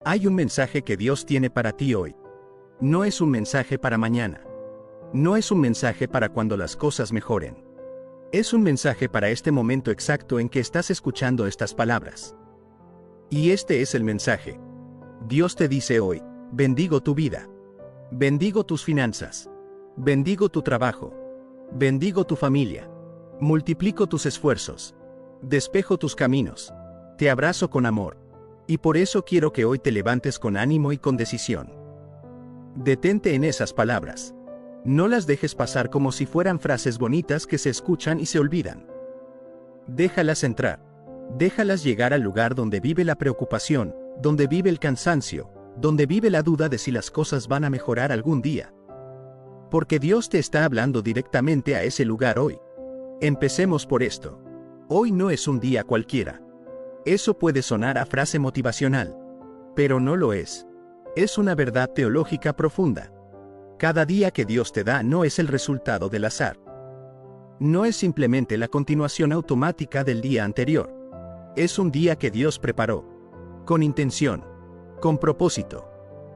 Hay un mensaje que Dios tiene para ti hoy. No es un mensaje para mañana. No es un mensaje para cuando las cosas mejoren. Es un mensaje para este momento exacto en que estás escuchando estas palabras. Y este es el mensaje. Dios te dice hoy, bendigo tu vida. Bendigo tus finanzas. Bendigo tu trabajo. Bendigo tu familia. Multiplico tus esfuerzos. Despejo tus caminos. Te abrazo con amor. Y por eso quiero que hoy te levantes con ánimo y con decisión. Detente en esas palabras. No las dejes pasar como si fueran frases bonitas que se escuchan y se olvidan. Déjalas entrar. Déjalas llegar al lugar donde vive la preocupación, donde vive el cansancio, donde vive la duda de si las cosas van a mejorar algún día. Porque Dios te está hablando directamente a ese lugar hoy. Empecemos por esto. Hoy no es un día cualquiera. Eso puede sonar a frase motivacional. Pero no lo es. Es una verdad teológica profunda. Cada día que Dios te da no es el resultado del azar. No es simplemente la continuación automática del día anterior. Es un día que Dios preparó. Con intención. Con propósito.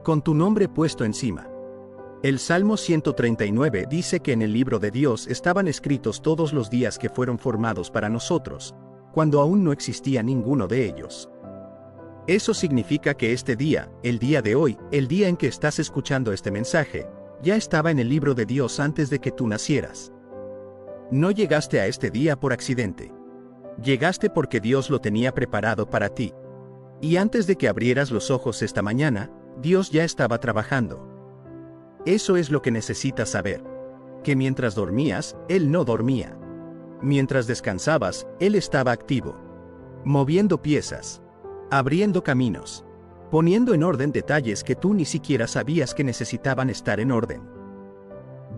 Con tu nombre puesto encima. El Salmo 139 dice que en el libro de Dios estaban escritos todos los días que fueron formados para nosotros, cuando aún no existía ninguno de ellos. Eso significa que este día, el día de hoy, el día en que estás escuchando este mensaje, ya estaba en el libro de Dios antes de que tú nacieras. No llegaste a este día por accidente. Llegaste porque Dios lo tenía preparado para ti. Y antes de que abrieras los ojos esta mañana, Dios ya estaba trabajando. Eso es lo que necesitas saber. Que mientras dormías, Él no dormía. Mientras descansabas, Él estaba activo. Moviendo piezas. Abriendo caminos. Poniendo en orden detalles que tú ni siquiera sabías que necesitaban estar en orden.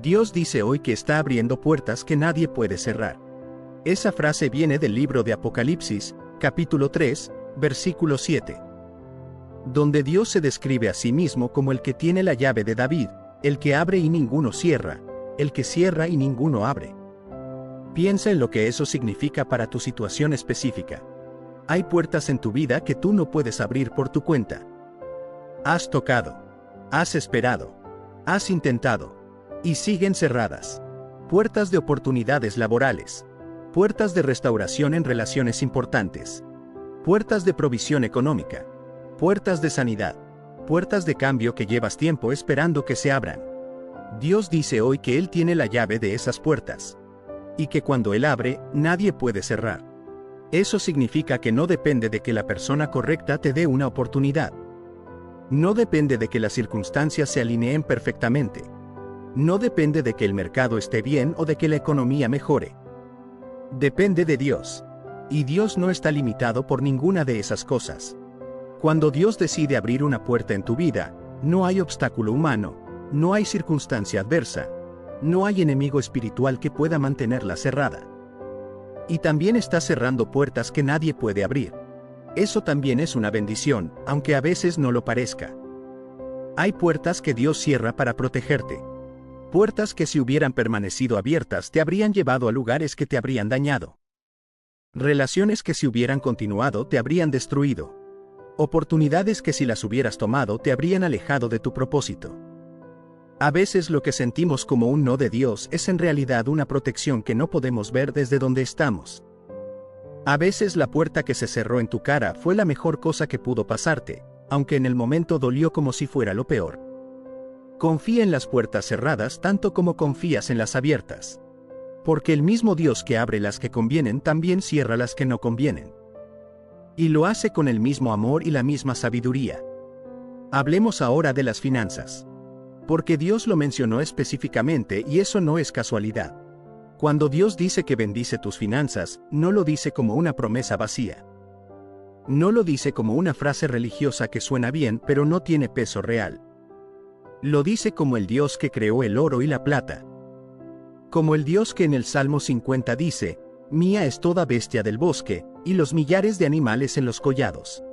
Dios dice hoy que está abriendo puertas que nadie puede cerrar. Esa frase viene del libro de Apocalipsis, capítulo 3, versículo 7. Donde Dios se describe a sí mismo como el que tiene la llave de David, el que abre y ninguno cierra, el que cierra y ninguno abre. Piensa en lo que eso significa para tu situación específica. Hay puertas en tu vida que tú no puedes abrir por tu cuenta. Has tocado. Has esperado. Has intentado. Y siguen cerradas. Puertas de oportunidades laborales. Puertas de restauración en relaciones importantes. Puertas de provisión económica. Puertas de sanidad. Puertas de cambio que llevas tiempo esperando que se abran. Dios dice hoy que Él tiene la llave de esas puertas. Y que cuando Él abre, nadie puede cerrar. Eso significa que no depende de que la persona correcta te dé una oportunidad. No depende de que las circunstancias se alineen perfectamente. No depende de que el mercado esté bien o de que la economía mejore. Depende de Dios. Y Dios no está limitado por ninguna de esas cosas. Cuando Dios decide abrir una puerta en tu vida, no hay obstáculo humano, no hay circunstancia adversa, no hay enemigo espiritual que pueda mantenerla cerrada. Y también está cerrando puertas que nadie puede abrir. Eso también es una bendición, aunque a veces no lo parezca. Hay puertas que Dios cierra para protegerte. Puertas que si hubieran permanecido abiertas te habrían llevado a lugares que te habrían dañado. Relaciones que si hubieran continuado te habrían destruido. Oportunidades que si las hubieras tomado te habrían alejado de tu propósito. A veces lo que sentimos como un no de Dios es en realidad una protección que no podemos ver desde donde estamos. A veces la puerta que se cerró en tu cara fue la mejor cosa que pudo pasarte, aunque en el momento dolió como si fuera lo peor. Confía en las puertas cerradas tanto como confías en las abiertas. Porque el mismo Dios que abre las que convienen también cierra las que no convienen. Y lo hace con el mismo amor y la misma sabiduría. Hablemos ahora de las finanzas. Porque Dios lo mencionó específicamente y eso no es casualidad. Cuando Dios dice que bendice tus finanzas, no lo dice como una promesa vacía. No lo dice como una frase religiosa que suena bien pero no tiene peso real. Lo dice como el Dios que creó el oro y la plata. Como el Dios que en el Salmo 50 dice, mía es toda bestia del bosque, y los millares de animales en los collados.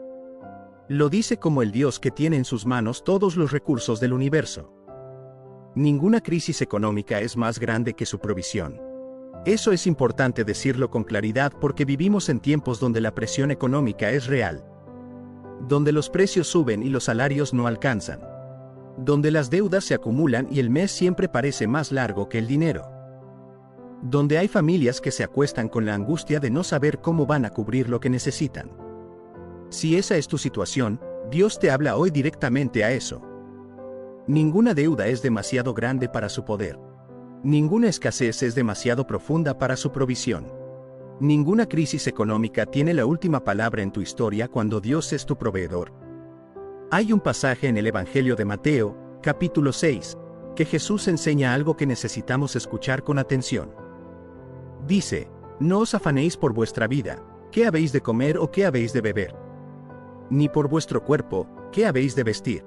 Lo dice como el Dios que tiene en sus manos todos los recursos del universo. Ninguna crisis económica es más grande que su provisión. Eso es importante decirlo con claridad porque vivimos en tiempos donde la presión económica es real. donde los precios suben y los salarios no alcanzan, donde las deudas se acumulan y el mes siempre parece más largo que el dinero, donde hay familias que se acuestan con la angustia de no saber cómo van a cubrir lo que necesitan. Si esa es tu situación, Dios te habla hoy directamente a eso. Ninguna deuda es demasiado grande para su poder. Ninguna escasez es demasiado profunda para su provisión. Ninguna crisis económica tiene la última palabra en tu historia cuando Dios es tu proveedor. Hay un pasaje en el Evangelio de Mateo, capítulo 6, que Jesús enseña algo que necesitamos escuchar con atención. Dice: no os afanéis por vuestra vida, ¿qué habéis de comer o qué habéis de beber? Ni por vuestro cuerpo, ¿qué habéis de vestir?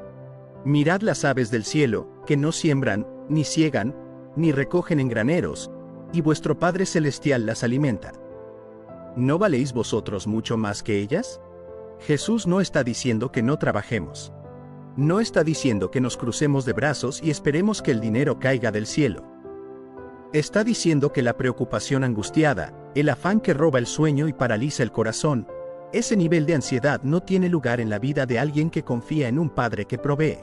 Mirad las aves del cielo, que no siembran, ni siegan, ni recogen en graneros, y vuestro Padre Celestial las alimenta. ¿No valéis vosotros mucho más que ellas? Jesús no está diciendo que no trabajemos. No está diciendo que nos crucemos de brazos y esperemos que el dinero caiga del cielo. Está diciendo que la preocupación angustiada, el afán que roba el sueño y paraliza el corazón, ese nivel de ansiedad no tiene lugar en la vida de alguien que confía en un Padre que provee.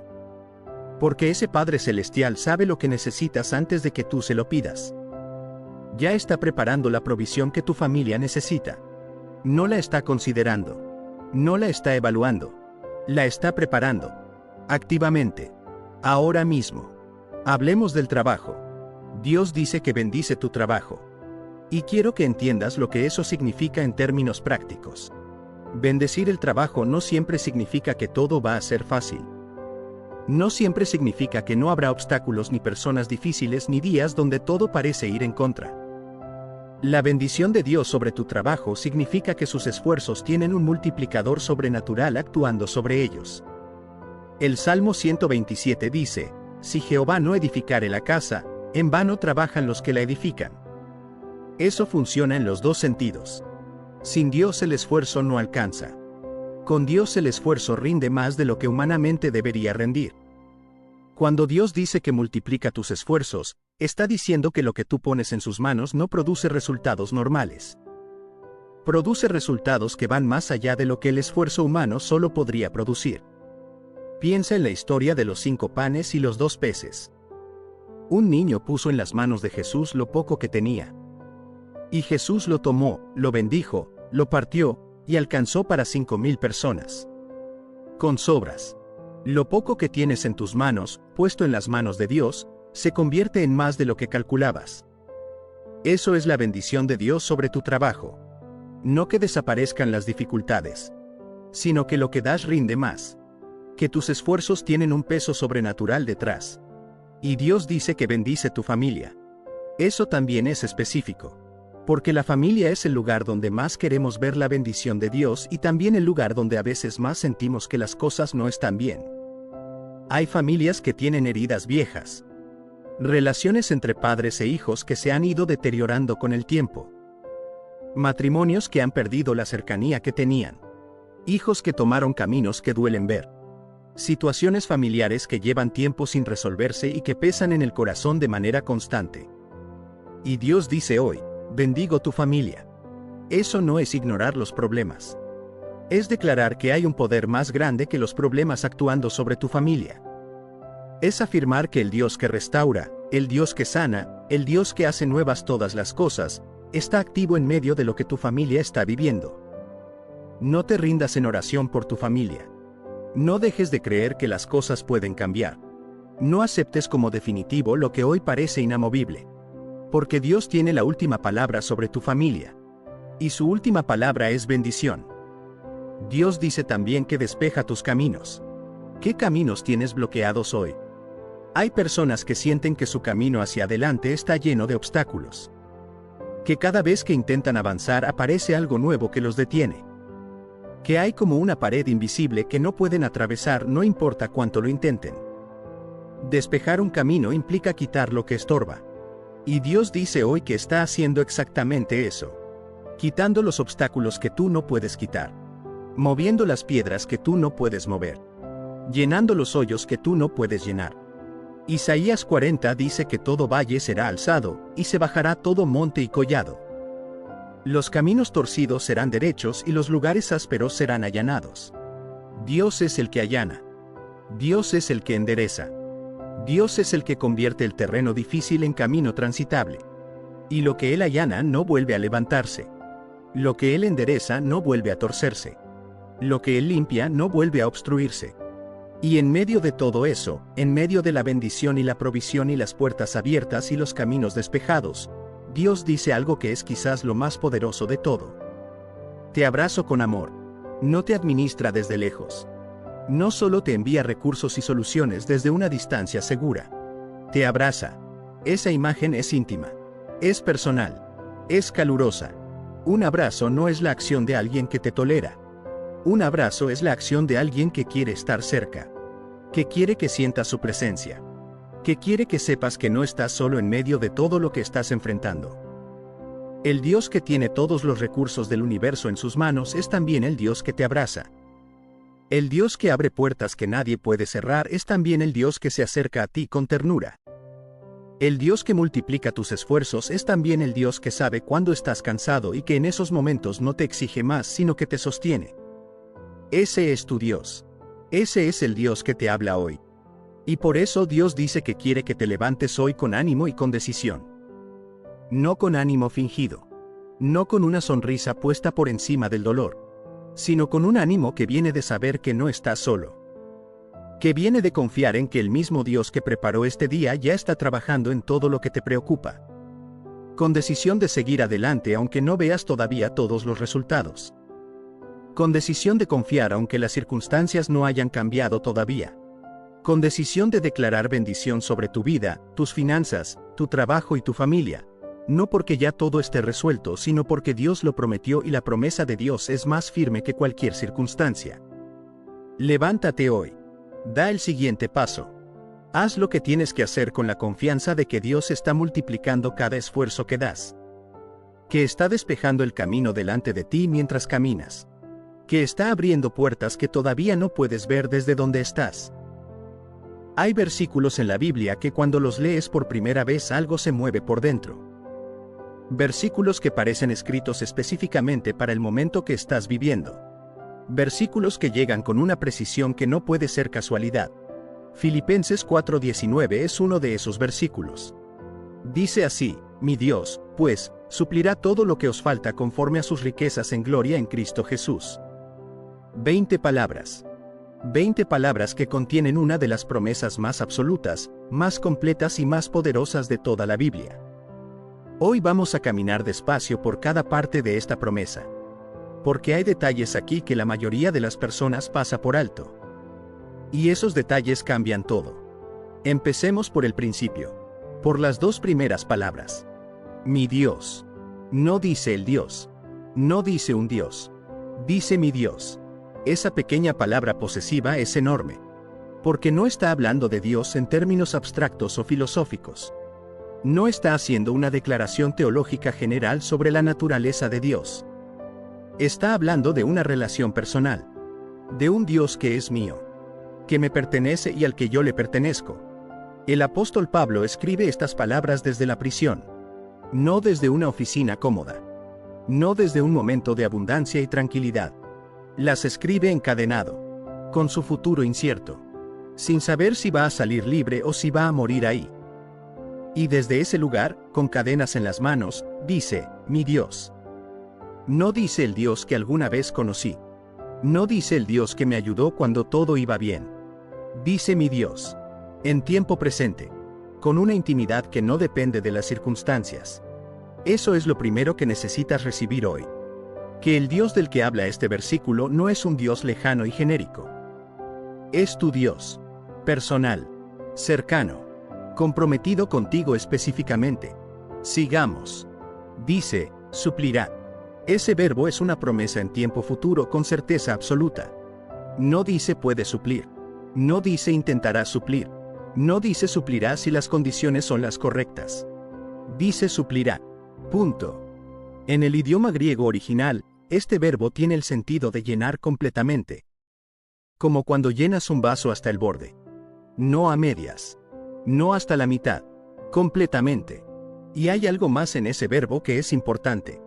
Porque ese Padre Celestial sabe lo que necesitas antes de que tú se lo pidas. Ya está preparando la provisión que tu familia necesita. No la está considerando. No la está evaluando. La está preparando. Activamente. Ahora mismo. Hablemos del trabajo. Dios dice que bendice tu trabajo. Y quiero que entiendas lo que eso significa en términos prácticos. Bendecir el trabajo no siempre significa que todo va a ser fácil. No siempre significa que no habrá obstáculos ni personas difíciles ni días donde todo parece ir en contra. La bendición de Dios sobre tu trabajo significa que sus esfuerzos tienen un multiplicador sobrenatural actuando sobre ellos. El Salmo 127 dice: si Jehová no edificare la casa, en vano trabajan los que la edifican. Eso funciona en los dos sentidos. Sin Dios el esfuerzo no alcanza. Con Dios el esfuerzo rinde más de lo que humanamente debería rendir. Cuando Dios dice que multiplica tus esfuerzos, está diciendo que lo que tú pones en sus manos no produce resultados normales. Produce resultados que van más allá de lo que el esfuerzo humano solo podría producir. Piensa en la historia de los 5 panes y los 2 peces. Un niño puso en las manos de Jesús lo poco que tenía. Y Jesús lo tomó, lo bendijo, lo partió, y alcanzó para 5,000 personas. Con sobras. Lo poco que tienes en tus manos, puesto en las manos de Dios, se convierte en más de lo que calculabas. Eso es la bendición de Dios sobre tu trabajo. No que desaparezcan las dificultades, sino que lo que das rinde más. Que tus esfuerzos tienen un peso sobrenatural detrás. Y Dios dice que bendice tu familia. Eso también es específico. Porque la familia es el lugar donde más queremos ver la bendición de Dios y también el lugar donde a veces más sentimos que las cosas no están bien. Hay familias que tienen heridas viejas. Relaciones entre padres e hijos que se han ido deteriorando con el tiempo. Matrimonios que han perdido la cercanía que tenían. Hijos que tomaron caminos que duelen ver. Situaciones familiares que llevan tiempo sin resolverse y que pesan en el corazón de manera constante. Y Dios dice hoy: bendigo tu familia. Eso no es ignorar los problemas. Es declarar que hay un poder más grande que los problemas actuando sobre tu familia. Es afirmar que el Dios que restaura, el Dios que sana, el Dios que hace nuevas todas las cosas, está activo en medio de lo que tu familia está viviendo. No te rindas en oración por tu familia. No dejes de creer que las cosas pueden cambiar. No aceptes como definitivo lo que hoy parece inamovible. Porque Dios tiene la última palabra sobre tu familia. Y su última palabra es bendición. Dios dice también que despeja tus caminos. ¿Qué caminos tienes bloqueados hoy? Hay personas que sienten que su camino hacia adelante está lleno de obstáculos. Que cada vez que intentan avanzar aparece algo nuevo que los detiene. Que hay como una pared invisible que no pueden atravesar no importa cuánto lo intenten. Despejar un camino implica quitar lo que estorba. Y Dios dice hoy que está haciendo exactamente eso. Quitando los obstáculos que tú no puedes quitar. Moviendo las piedras que tú no puedes mover. Llenando los hoyos que tú no puedes llenar. Isaías 40 dice que todo valle será alzado, y se bajará todo monte y collado. Los caminos torcidos serán derechos y los lugares ásperos serán allanados. Dios es el que allana. Dios es el que endereza. Dios es el que convierte el terreno difícil en camino transitable. Y lo que Él allana no vuelve a levantarse. Lo que Él endereza no vuelve a torcerse. Lo que Él limpia no vuelve a obstruirse. Y en medio de todo eso, en medio de la bendición y la provisión y las puertas abiertas y los caminos despejados, Dios dice algo que es quizás lo más poderoso de todo. Te abrazo con amor. No te administra desde lejos. No solo te envía recursos y soluciones desde una distancia segura. Te abraza. Esa imagen es íntima. Es personal. Es calurosa. Un abrazo no es la acción de alguien que te tolera. Un abrazo es la acción de alguien que quiere estar cerca. Que quiere que sientas su presencia. Que quiere que sepas que no estás solo en medio de todo lo que estás enfrentando. El Dios que tiene todos los recursos del universo en sus manos es también el Dios que te abraza. El Dios que abre puertas que nadie puede cerrar es también el Dios que se acerca a ti con ternura. El Dios que multiplica tus esfuerzos es también el Dios que sabe cuándo estás cansado y que en esos momentos no te exige más sino que te sostiene. Ese es tu Dios. Ese es el Dios que te habla hoy. Y por eso Dios dice que quiere que te levantes hoy con ánimo y con decisión. No con ánimo fingido. No con una sonrisa puesta por encima del dolor. Sino con un ánimo que viene de saber que no estás solo. Que viene de confiar en que el mismo Dios que preparó este día ya está trabajando en todo lo que te preocupa. Con decisión de seguir adelante aunque no veas todavía todos los resultados. Con decisión de confiar aunque las circunstancias no hayan cambiado todavía. Con decisión de declarar bendición sobre tu vida, tus finanzas, tu trabajo y tu familia. No porque ya todo esté resuelto, sino porque Dios lo prometió y la promesa de Dios es más firme que cualquier circunstancia. Levántate hoy. Da el siguiente paso. Haz lo que tienes que hacer con la confianza de que Dios está multiplicando cada esfuerzo que das. Que está despejando el camino delante de ti mientras caminas. Que está abriendo puertas que todavía no puedes ver desde donde estás. Hay versículos en la Biblia que cuando los lees por primera vez algo se mueve por dentro. Versículos que parecen escritos específicamente para el momento que estás viviendo. Versículos que llegan con una precisión que no puede ser casualidad. Filipenses 4:19 es uno de esos versículos. Dice así: mi Dios, pues, suplirá todo lo que os falta conforme a sus riquezas en gloria en Cristo Jesús. 20 palabras. 20 palabras que contienen una de las promesas más absolutas, más completas y más poderosas de toda la Biblia. Hoy vamos a caminar despacio por cada parte de esta promesa. Porque hay detalles aquí que la mayoría de las personas pasa por alto. Y esos detalles cambian todo. Empecemos por el principio. Por las dos primeras palabras. Mi Dios. No dice el Dios. No dice un Dios. Dice mi Dios. Esa pequeña palabra posesiva es enorme. Porque no está hablando de Dios en términos abstractos o filosóficos. No está haciendo una declaración teológica general sobre la naturaleza de Dios. Está hablando de una relación personal. De un Dios que es mío. Que me pertenece y al que yo le pertenezco. El apóstol Pablo escribe estas palabras desde la prisión. No desde una oficina cómoda. No desde un momento de abundancia y tranquilidad. Las escribe encadenado. Con su futuro incierto. Sin saber si va a salir libre o si va a morir ahí. Y desde ese lugar, con cadenas en las manos, dice, mi Dios. No dice el Dios que alguna vez conocí. No dice el Dios que me ayudó cuando todo iba bien. Dice mi Dios. En tiempo presente. Con una intimidad que no depende de las circunstancias. Eso es lo primero que necesitas recibir hoy. Que el Dios del que habla este versículo no es un Dios lejano y genérico. Es tu Dios. Personal. Cercano. Comprometido contigo específicamente. Sigamos. Dice, suplirá. Ese verbo es una promesa en tiempo futuro con certeza absoluta. No dice puede suplir. No dice intentará suplir. No dice suplirá si las condiciones son las correctas. Dice suplirá. Punto. En el idioma griego original, este verbo tiene el sentido de llenar completamente. Como cuando llenas un vaso hasta el borde. No a medias. No hasta la mitad. Completamente. Y hay algo más en ese verbo que es importante.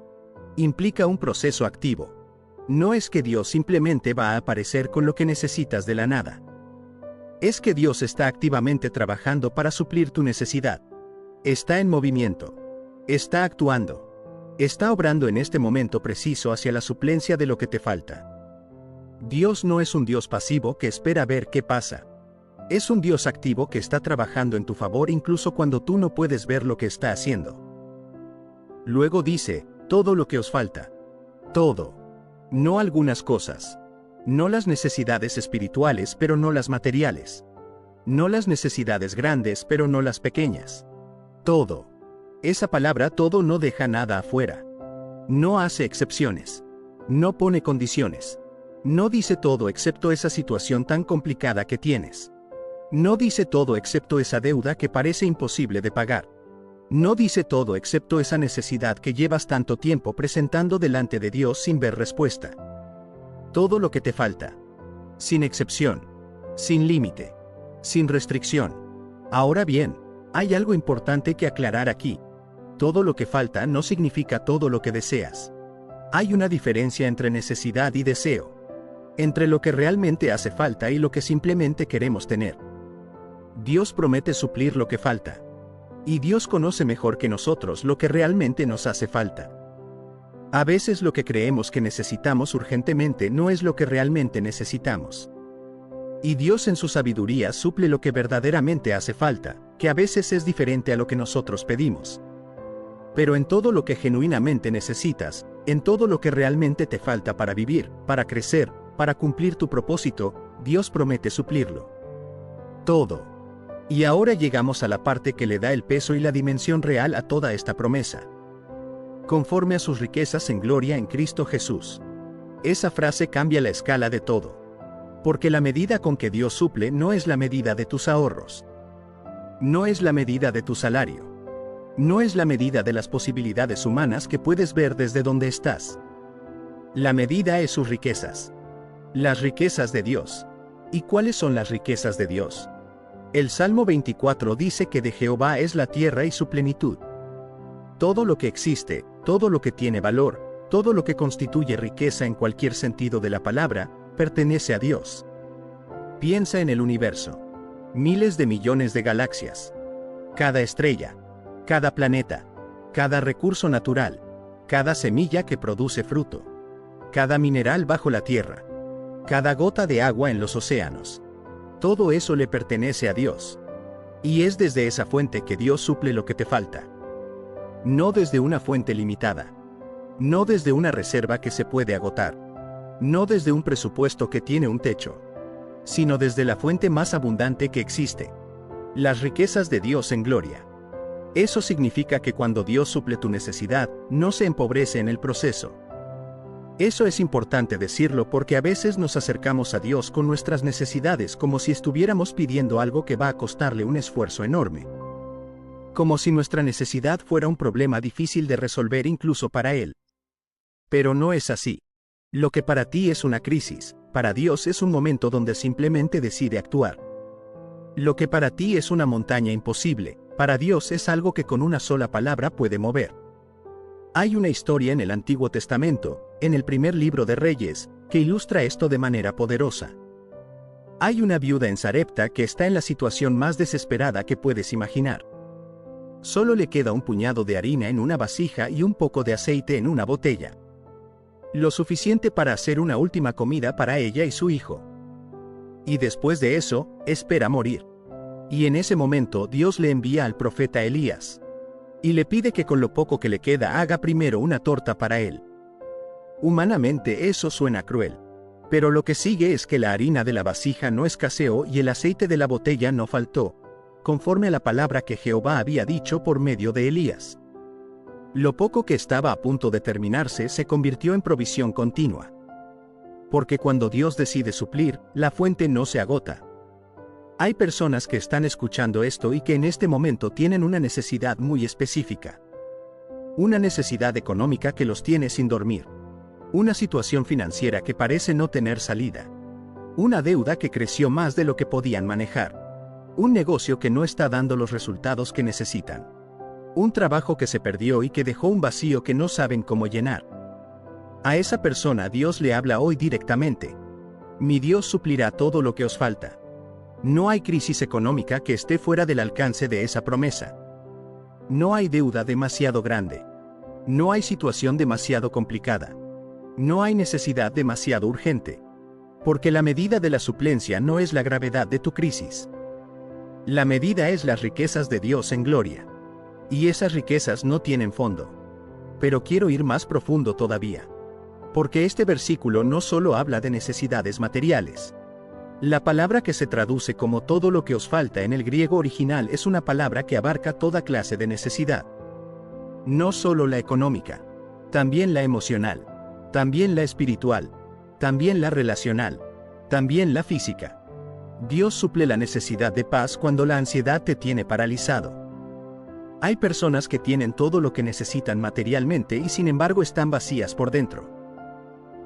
Implica un proceso activo. No es que Dios simplemente va a aparecer con lo que necesitas de la nada. Es que Dios está activamente trabajando para suplir tu necesidad. Está en movimiento. Está actuando. Está obrando en este momento preciso hacia la suplencia de lo que te falta. Dios no es un Dios pasivo que espera ver qué pasa. Es un Dios activo que está trabajando en tu favor incluso cuando tú no puedes ver lo que está haciendo. Luego dice, todo lo que os falta. Todo. No algunas cosas. No las necesidades espirituales, pero no las materiales. No las necesidades grandes, pero no las pequeñas. Todo. Esa palabra todo no deja nada afuera. No hace excepciones. No pone condiciones. No dice todo excepto esa situación tan complicada que tienes. No dice todo excepto esa deuda que parece imposible de pagar. No dice todo excepto esa necesidad que llevas tanto tiempo presentando delante de Dios sin ver respuesta. Todo lo que te falta. Sin excepción. Sin límite. Sin restricción. Ahora bien, hay algo importante que aclarar aquí. Todo lo que falta no significa todo lo que deseas. Hay una diferencia entre necesidad y deseo. Entre lo que realmente hace falta y lo que simplemente queremos tener. Dios promete suplir lo que falta. Y Dios conoce mejor que nosotros lo que realmente nos hace falta. A veces lo que creemos que necesitamos urgentemente no es lo que realmente necesitamos. Y Dios en su sabiduría suple lo que verdaderamente hace falta, que a veces es diferente a lo que nosotros pedimos. Pero en todo lo que genuinamente necesitas, en todo lo que realmente te falta para vivir, para crecer, para cumplir tu propósito, Dios promete suplirlo. Todo. Y ahora llegamos a la parte que le da el peso y la dimensión real a toda esta promesa. Conforme a sus riquezas en gloria en Cristo Jesús. Esa frase cambia la escala de todo. Porque la medida con que Dios suple no es la medida de tus ahorros. No es la medida de tu salario. No es la medida de las posibilidades humanas que puedes ver desde donde estás. La medida es sus riquezas. Las riquezas de Dios. ¿Y cuáles son las riquezas de Dios? El Salmo 24 dice que de Jehová es la tierra y su plenitud. Todo lo que existe, todo lo que tiene valor, todo lo que constituye riqueza en cualquier sentido de la palabra, pertenece a Dios. Piensa en el universo. Miles de millones de galaxias. Cada estrella, cada planeta, cada recurso natural, cada semilla que produce fruto, cada mineral bajo la tierra, cada gota de agua en los océanos. Todo eso le pertenece a Dios. Y es desde esa fuente que Dios suple lo que te falta. No desde una fuente limitada. No desde una reserva que se puede agotar. No desde un presupuesto que tiene un techo. Sino desde la fuente más abundante que existe. Las riquezas de Dios en gloria. Eso significa que cuando Dios suple tu necesidad, no se empobrece en el proceso. Eso es importante decirlo porque a veces nos acercamos a Dios con nuestras necesidades como si estuviéramos pidiendo algo que va a costarle un esfuerzo enorme. Como si nuestra necesidad fuera un problema difícil de resolver incluso para Él. Pero no es así. Lo que para ti es una crisis, para Dios es un momento donde simplemente decide actuar. Lo que para ti es una montaña imposible, para Dios es algo que con una sola palabra puede mover. Hay una historia en el Antiguo Testamento, en el primer libro de Reyes, que ilustra esto de manera poderosa. Hay una viuda en Sarepta que está en la situación más desesperada que puedes imaginar. Solo le queda un puñado de harina en una vasija y un poco de aceite en una botella. Lo suficiente para hacer una última comida para ella y su hijo. Y después de eso, espera morir. Y en ese momento Dios le envía al profeta Elías. Y le pide que con lo poco que le queda haga primero una torta para él. Humanamente eso suena cruel. Pero lo que sigue es que la harina de la vasija no escaseó y el aceite de la botella no faltó, conforme a la palabra que Jehová había dicho por medio de Elías. Lo poco que estaba a punto de terminarse se convirtió en provisión continua. Porque cuando Dios decide suplir, la fuente no se agota. Hay personas que están escuchando esto y que en este momento tienen una necesidad muy específica. Una necesidad económica que los tiene sin dormir. Una situación financiera que parece no tener salida. Una deuda que creció más de lo que podían manejar. Un negocio que no está dando los resultados que necesitan. Un trabajo que se perdió y que dejó un vacío que no saben cómo llenar. A esa persona Dios le habla hoy directamente. Mi Dios suplirá todo lo que os falta. No hay crisis económica que esté fuera del alcance de esa promesa. No hay deuda demasiado grande. No hay situación demasiado complicada. No hay necesidad demasiado urgente. Porque la medida de la suplencia no es la gravedad de tu crisis. La medida es las riquezas de Dios en gloria. Y esas riquezas no tienen fondo. Pero quiero ir más profundo todavía. Porque este versículo no solo habla de necesidades materiales. La palabra que se traduce como todo lo que os falta en el griego original es una palabra que abarca toda clase de necesidad. No solo la económica, también la emocional, también la espiritual, también la relacional, también la física. Dios suple la necesidad de paz cuando la ansiedad te tiene paralizado. Hay personas que tienen todo lo que necesitan materialmente y sin embargo están vacías por dentro.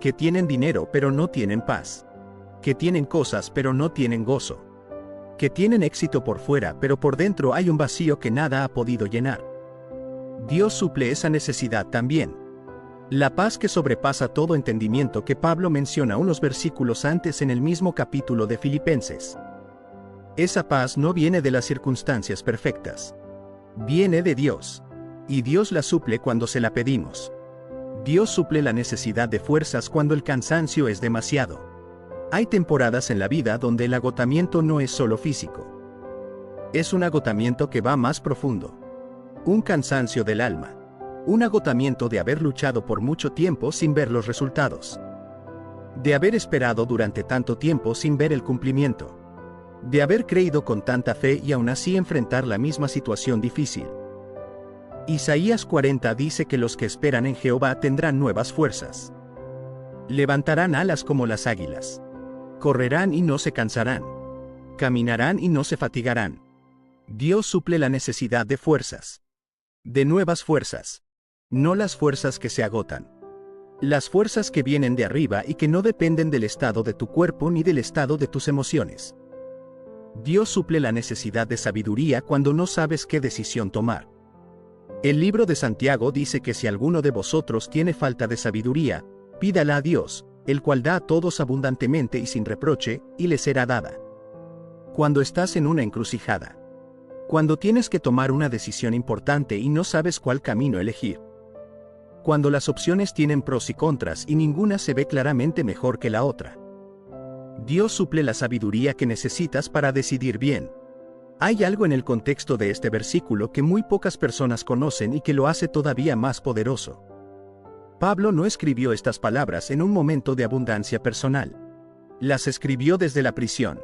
Que tienen dinero pero no tienen paz. Que tienen cosas pero no tienen gozo. Que tienen éxito por fuera pero por dentro hay un vacío que nada ha podido llenar. Dios suple esa necesidad también. La paz que sobrepasa todo entendimiento que Pablo menciona unos versículos antes en el mismo capítulo de Filipenses. Esa paz no viene de las circunstancias perfectas. Viene de Dios. Y Dios la suple cuando se la pedimos. Dios suple la necesidad de fuerzas cuando el cansancio es demasiado. Hay temporadas en la vida donde el agotamiento no es solo físico. Es un agotamiento que va más profundo. Un cansancio del alma. Un agotamiento de haber luchado por mucho tiempo sin ver los resultados. De haber esperado durante tanto tiempo sin ver el cumplimiento. De haber creído con tanta fe y aún así enfrentar la misma situación difícil. Isaías 40 dice que los que esperan en Jehová tendrán nuevas fuerzas. Levantarán alas como las águilas. Correrán y no se cansarán. Caminarán y no se fatigarán. Dios suple la necesidad de fuerzas. De nuevas fuerzas. No las fuerzas que se agotan. Las fuerzas que vienen de arriba y que no dependen del estado de tu cuerpo ni del estado de tus emociones. Dios suple la necesidad de sabiduría cuando no sabes qué decisión tomar. El libro de Santiago dice que si alguno de vosotros tiene falta de sabiduría, pídala a Dios, el cual da a todos abundantemente y sin reproche, y le será dada. Cuando estás en una encrucijada. Cuando tienes que tomar una decisión importante y no sabes cuál camino elegir. Cuando las opciones tienen pros y contras y ninguna se ve claramente mejor que la otra. Dios suple la sabiduría que necesitas para decidir bien. Hay algo en el contexto de este versículo que muy pocas personas conocen y que lo hace todavía más poderoso. Pablo no escribió estas palabras en un momento de abundancia personal. Las escribió desde la prisión.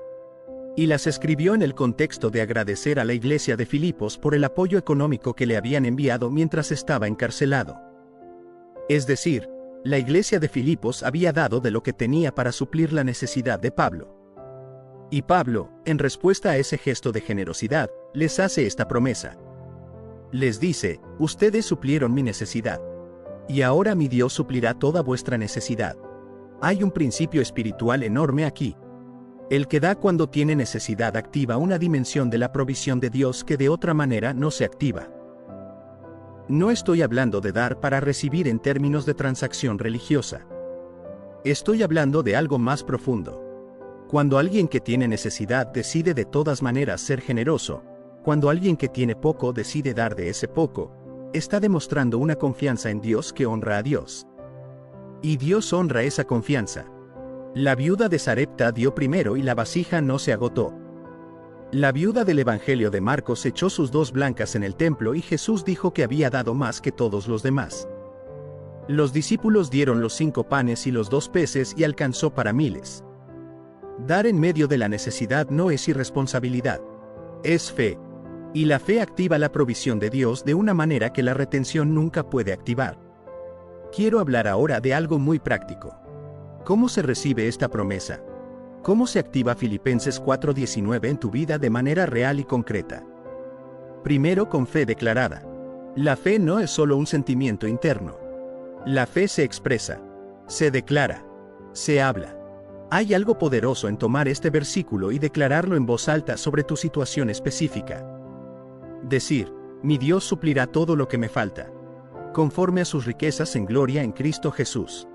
Y las escribió en el contexto de agradecer a la iglesia de Filipos por el apoyo económico que le habían enviado mientras estaba encarcelado. Es decir, la iglesia de Filipos había dado de lo que tenía para suplir la necesidad de Pablo. Y Pablo, en respuesta a ese gesto de generosidad, les hace esta promesa. Les dice, ustedes suplieron mi necesidad. Y ahora mi Dios suplirá toda vuestra necesidad. Hay un principio espiritual enorme aquí. El que da cuando tiene necesidad activa una dimensión de la provisión de Dios que de otra manera no se activa. No estoy hablando de dar para recibir en términos de transacción religiosa. Estoy hablando de algo más profundo. Cuando alguien que tiene necesidad decide de todas maneras ser generoso, cuando alguien que tiene poco decide dar de ese poco, está demostrando una confianza en Dios que honra a Dios. Y Dios honra esa confianza. La viuda de Sarepta dio primero y la vasija no se agotó. La viuda del Evangelio de Marcos echó sus 2 blancas en el templo y Jesús dijo que había dado más que todos los demás. Los discípulos dieron los 5 panes y los 2 peces y alcanzó para miles. Dar en medio de la necesidad no es irresponsabilidad. Es fe. Y la fe activa la provisión de Dios de una manera que la retención nunca puede activar. Quiero hablar ahora de algo muy práctico. ¿Cómo se recibe esta promesa? ¿Cómo se activa Filipenses 4:19 en tu vida de manera real y concreta? Primero, con fe declarada. La fe no es solo un sentimiento interno. La fe se expresa, se declara, se habla. Hay algo poderoso en tomar este versículo y declararlo en voz alta sobre tu situación específica. Decir, mi Dios suplirá todo lo que me falta, conforme a sus riquezas en gloria en Cristo Jesús.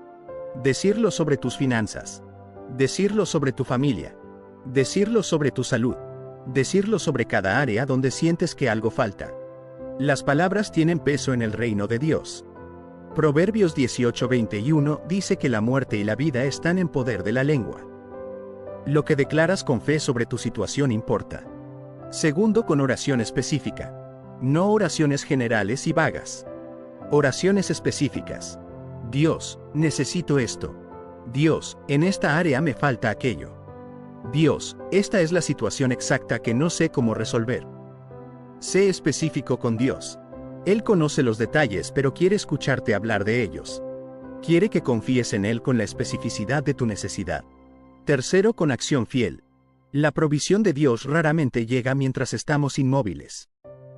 Decirlo sobre tus finanzas. Decirlo sobre tu familia. Decirlo sobre tu salud. Decirlo sobre cada área donde sientes que algo falta. Las palabras tienen peso en el reino de Dios. Proverbios 18:21 dice que la muerte y la vida están en poder de la lengua. Lo que declaras con fe sobre tu situación importa. Segundo, con oración específica. No oraciones generales y vagas. Oraciones específicas. Dios, necesito esto. Dios, en esta área me falta aquello. Dios, esta es la situación exacta que no sé cómo resolver. Sé específico con Dios. Él conoce los detalles, pero quiere escucharte hablar de ellos. Quiere que confíes en Él con la especificidad de tu necesidad. Tercero, con acción fiel. La provisión de Dios raramente llega mientras estamos inmóviles.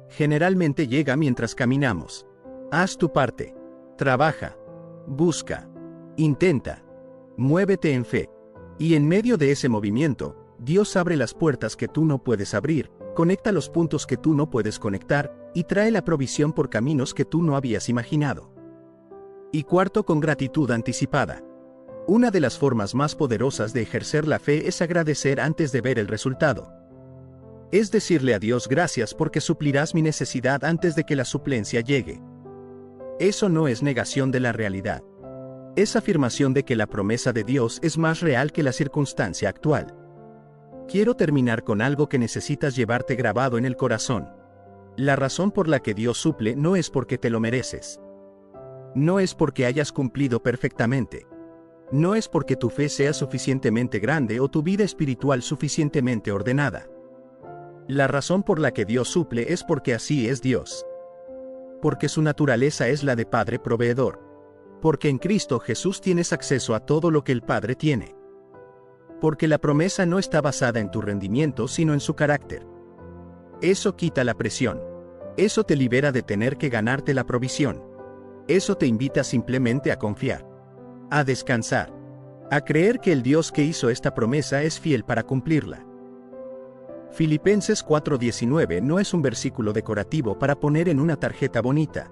Generalmente llega mientras caminamos. Haz tu parte. Trabaja. Busca. Intenta. Muévete en fe. Y en medio de ese movimiento, Dios abre las puertas que tú no puedes abrir, conecta los puntos que tú no puedes conectar, y trae la provisión por caminos que tú no habías imaginado. Y cuarto, con gratitud anticipada. Una de las formas más poderosas de ejercer la fe es agradecer antes de ver el resultado. Es decirle a Dios gracias porque suplirás mi necesidad antes de que la suplencia llegue. Eso no es negación de la realidad. Es afirmación de que la promesa de Dios es más real que la circunstancia actual. Quiero terminar con algo que necesitas llevarte grabado en el corazón. La razón por la que Dios suple no es porque te lo mereces. No es porque hayas cumplido perfectamente. No es porque tu fe sea suficientemente grande o tu vida espiritual suficientemente ordenada. La razón por la que Dios suple es porque así es Dios. Porque su naturaleza es la de Padre proveedor. Porque en Cristo Jesús tienes acceso a todo lo que el Padre tiene. Porque la promesa no está basada en tu rendimiento sino en su carácter. Eso quita la presión. Eso te libera de tener que ganarte la provisión. Eso te invita simplemente a confiar. A descansar. A creer que el Dios que hizo esta promesa es fiel para cumplirla. Filipenses 4:19 no es un versículo decorativo para poner en una tarjeta bonita.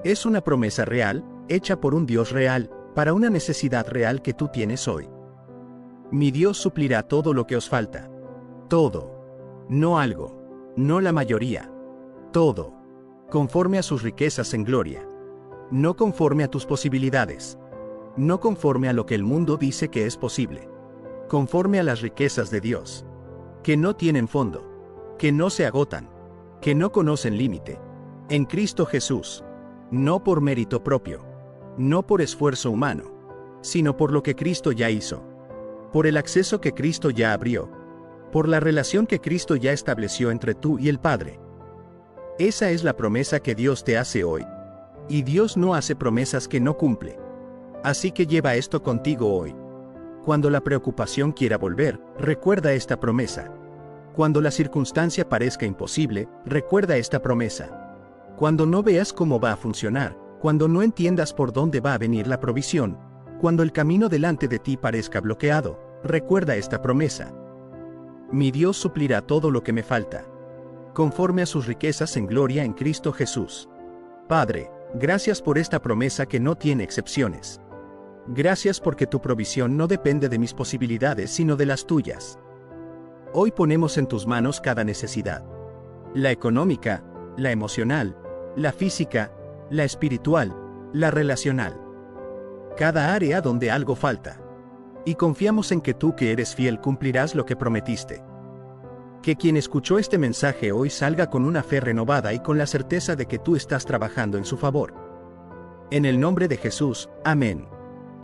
Es una promesa real, hecha por un Dios real, para una necesidad real que tú tienes hoy. Mi Dios suplirá todo lo que os falta. Todo. No algo. No la mayoría. Todo. Conforme a sus riquezas en gloria. No conforme a tus posibilidades. No conforme a lo que el mundo dice que es posible. Conforme a las riquezas de Dios. Que no tienen fondo. Que no se agotan. Que no conocen límite. En Cristo Jesús. No por mérito propio. No por esfuerzo humano. Sino por lo que Cristo ya hizo. Por el acceso que Cristo ya abrió. Por la relación que Cristo ya estableció entre tú y el Padre. Esa es la promesa que Dios te hace hoy. Y Dios no hace promesas que no cumple. Así que lleva esto contigo hoy. Cuando la preocupación quiera volver, recuerda esta promesa. Cuando la circunstancia parezca imposible, recuerda esta promesa. Cuando no veas cómo va a funcionar, cuando no entiendas por dónde va a venir la provisión, cuando el camino delante de ti parezca bloqueado, recuerda esta promesa. Mi Dios suplirá todo lo que me falta. Conforme a sus riquezas en gloria en Cristo Jesús. Padre, gracias por esta promesa que no tiene excepciones. Gracias porque tu provisión no depende de mis posibilidades sino de las tuyas. Hoy ponemos en tus manos cada necesidad. La económica, la emocional, la física, la espiritual, la relacional. Cada área donde algo falta. Y confiamos en que tú que eres fiel cumplirás lo que prometiste. Que quien escuchó este mensaje hoy salga con una fe renovada y con la certeza de que tú estás trabajando en su favor. En el nombre de Jesús, amén.